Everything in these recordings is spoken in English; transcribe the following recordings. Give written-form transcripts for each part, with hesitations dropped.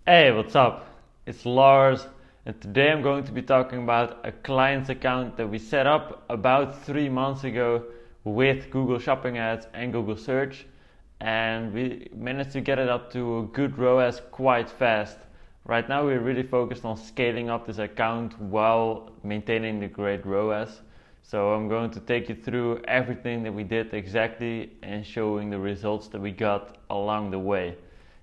Hey, what's up? It's Lars, and today I'm going to be talking about a client's account that we set up about 3 months ago with Google Shopping Ads and Google Search, and we managed to get it up to a good ROAS quite fast. Right now, we're really focused on scaling up this account while maintaining the great ROAS. So I'm going to take you through everything that we did exactly and showing the results that we got along the way.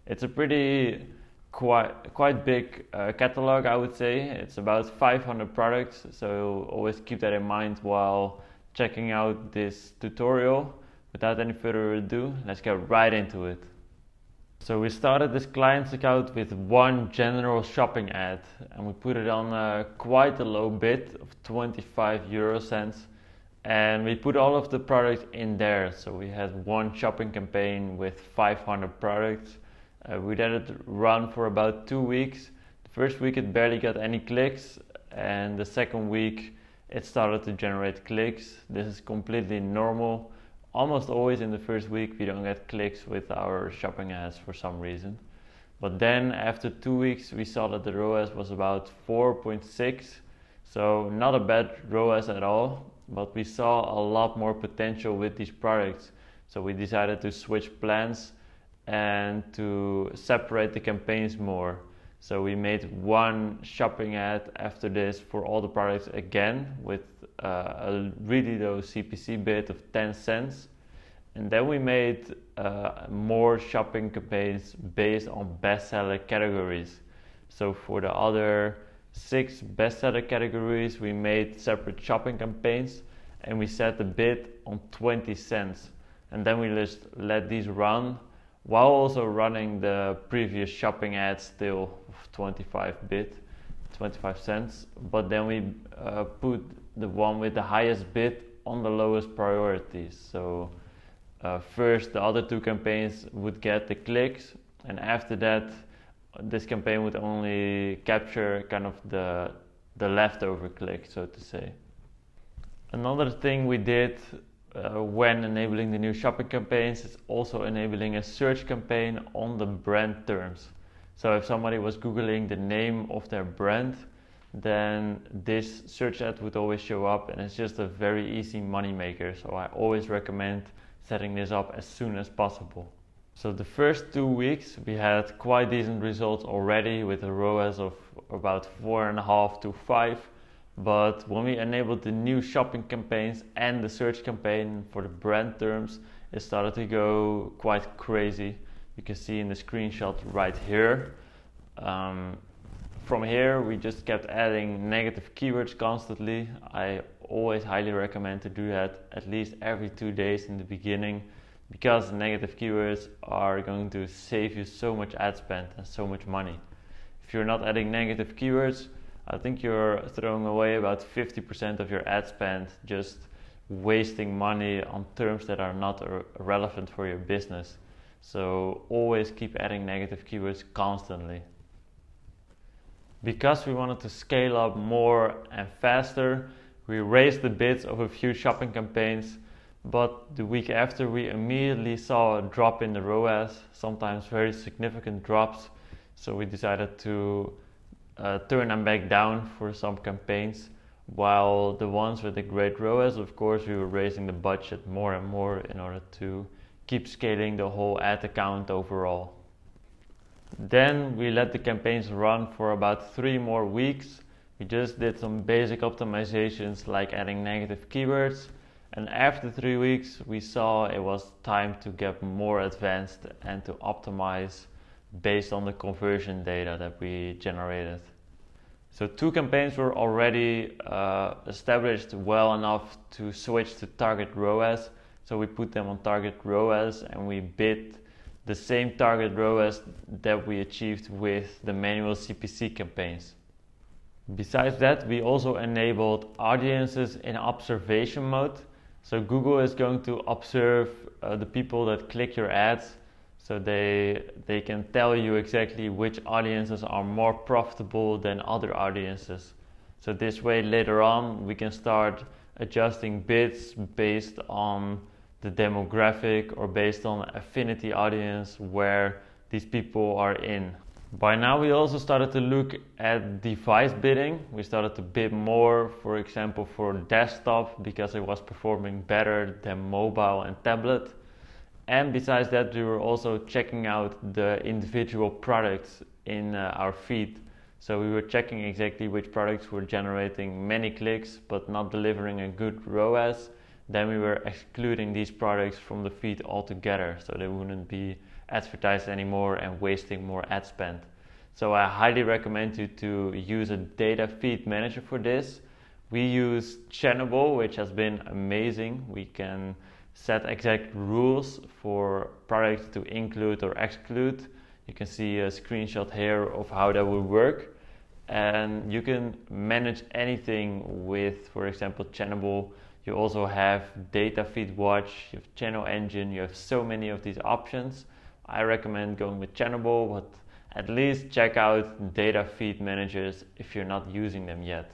It's a pretty quite big catalog, I would say. It's about 500 products, so always keep that in mind while checking out this tutorial. Without any further ado, let's get right into it. So we started this client's account with one general shopping ad, and we put it on quite a low bid of 25 euro cents, and we put all of the products in there. So we had one shopping campaign with 500 products. We let it run for about 2 weeks. The first week it barely got any clicks, and the second week it started to generate clicks. This is completely normal. Almost always in the first week we don't get clicks with our shopping ads for some reason. But then after 2 weeks we saw that the ROAS was about 4.6, so not a bad ROAS at all, but we saw a lot more potential with these products. So we decided to switch plans and to separate the campaigns more. So we made one shopping ad after this for all the products again with a really low CPC bid of 10 cents. And then we made more shopping campaigns based on bestseller categories. So for the other 6 bestseller categories, we made separate shopping campaigns and we set the bid on 20 cents. And then we just let these run while also running the previous shopping ad still of 25 cents, but then we put the one with the highest bid on the lowest priority. So first the other 2 campaigns would get the clicks, and after that this campaign would only capture kind of the leftover click, so to say. Another thing we did when enabling the new shopping campaigns is also enabling a search campaign on the brand terms. So if somebody was googling the name of their brand, then this search ad would always show up, and it's just a very easy money maker. So I always recommend setting this up as soon as possible. So the first 2 weeks we had quite decent results already with a ROAS of about 4.5 to 5. But when we enabled the new shopping campaigns and the search campaign for the brand terms, it started to go quite crazy. You can see in the screenshot right here. From here we just kept adding negative keywords constantly. I always highly recommend to do that at least every 2 days in the beginning, because negative keywords are going to save you so much ad spend and so much money. If you're not adding negative keywords, I think you're throwing away about 50% of your ad spend, just wasting money on terms that are not relevant for your business. So always keep adding negative keywords constantly. Because we wanted to scale up more and faster, we raised the bids of a few shopping campaigns, but the week after we immediately saw a drop in the ROAS, sometimes very significant drops. So we decided to turn them back down for some campaigns, while the ones with the great ROAS, of course, we were raising the budget more and more in order to keep scaling the whole ad account overall. Then we let the campaigns run for about 3 more weeks. We just did some basic optimizations like adding negative keywords, and after 3 weeks we saw it was time to get more advanced and to optimize based on the conversion data that we generated. So 2 campaigns were already established well enough to switch to target ROAS. So we put them on target ROAS and we bid the same target ROAS that we achieved with the manual CPC campaigns. Besides that, we also enabled audiences in observation mode. So Google is going to observe the people that click your ads, so they can tell you exactly which audiences are more profitable than other audiences. So this way later on we can start adjusting bids based on the demographic or based on affinity audience where these people are in. By now we also started to look at device bidding. We started to bid more, for example, for desktop because it was performing better than mobile and tablet. And besides that, we were also checking out the individual products in our feed. So we were checking exactly which products were generating many clicks but not delivering a good ROAS. Then we were excluding these products from the feed altogether, so they wouldn't be advertised anymore and wasting more ad spend. So I highly recommend you to use a data feed manager for this. We use Channable, which has been amazing. We can set exact rules for products to include or exclude. You can see a screenshot here of how that would work. And you can manage anything with, for example, Channable. You also have data feed watch, you have channel engine, you have so many of these options. I recommend going with Channable, but at least check out data feed managers if you're not using them yet.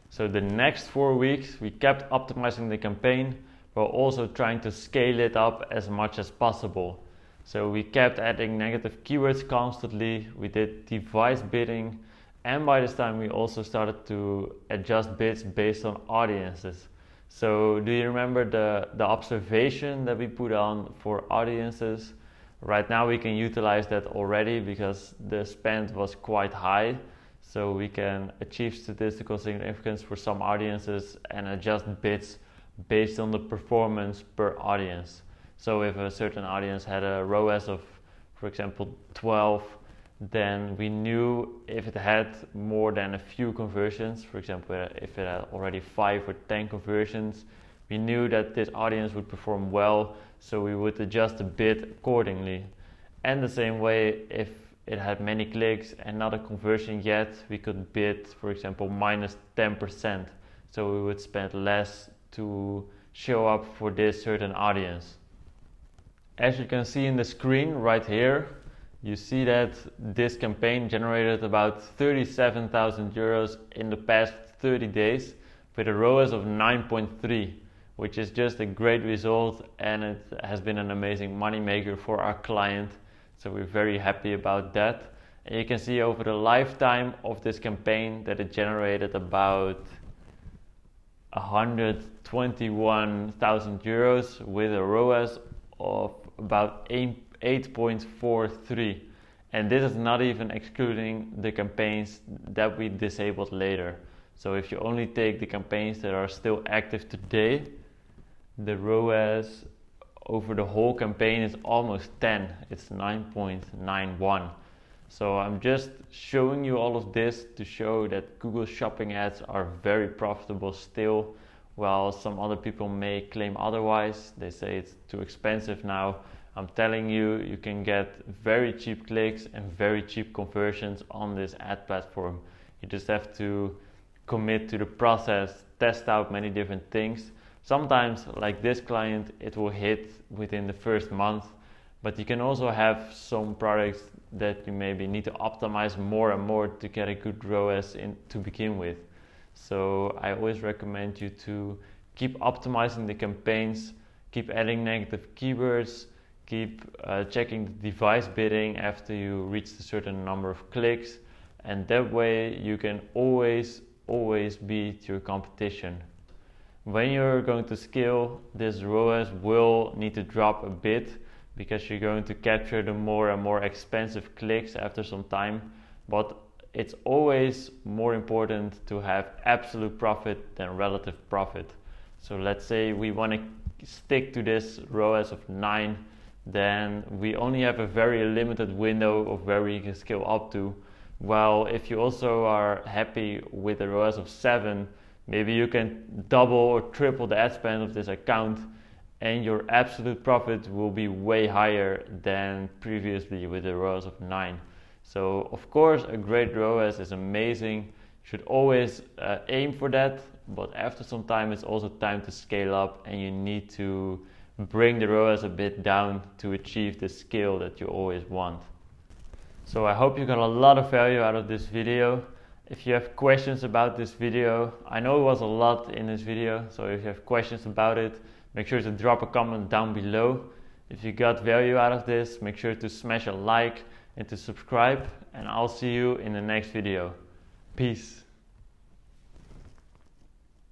So the next 4 weeks we kept optimizing the campaign while also trying to scale it up as much as possible. So we kept adding negative keywords constantly, we did device bidding, and by this time we also started to adjust bids based on audiences. So do you remember the observation that we put on for audiences? Right now we can utilize that already because the spend was quite high. So we can achieve statistical significance for some audiences and adjust bids based on the performance per audience. So if a certain audience had a ROAS of, for example, 12, then we knew if it had more than a few conversions, for example, if it had already 5 or 10 conversions, we knew that this audience would perform well, so we would adjust the bid accordingly. And the same way, if it had many clicks and not a conversion yet, we could bid, for example, minus 10%. So we would spend less to show up for this certain audience. As you can see in the screen right here, you see that this campaign generated about 37,000 euros in the past 30 days with a ROAS of 9.3, which is just a great result, and it has been an amazing money maker for our client. So we're very happy about that. And you can see over the lifetime of this campaign that it generated about 121,000 euros with a ROAS of about 8.43, and this is not even excluding the campaigns that we disabled later. So if you only take the campaigns that are still active today, the ROAS over the whole campaign is almost 10. It's 9.91. So I'm just showing you all of this to show that Google Shopping ads are very profitable still. While some other people may claim otherwise, they say it's too expensive now. I'm telling you, you can get very cheap clicks and very cheap conversions on this ad platform. You just have to commit to the process, test out many different things. Sometimes, like this client, it will hit within the first month, but you can also have some products that you maybe need to optimize more and more to get a good ROAS in to begin with. So I always recommend you to keep optimizing the campaigns, keep adding negative keywords, keep checking the device bidding after you reach a certain number of clicks, and that way you can always beat your competition. When you're going to scale, this ROAS will need to drop a bit because you're going to capture the more and more expensive clicks after some time, but it's always more important to have absolute profit than relative profit. So let's say we want to stick to this ROAS of 9, then we only have a very limited window of where we can scale up to. While if you also are happy with a ROAS of 7, maybe you can double or triple the ad spend of this account, and your absolute profit will be way higher than previously with a ROAS of 9. So of course a great ROAS is amazing, you should always aim for that, but after some time it's also time to scale up and you need to bring the ROAS a bit down to achieve the scale that you always want. So I hope you got a lot of value out of this video. If you have questions about this video, I know it was a lot in this video, so if you have questions about it, make sure to drop a comment down below. If you got value out of this, make sure to smash a like and to subscribe, and I'll see you in the next video. Peace.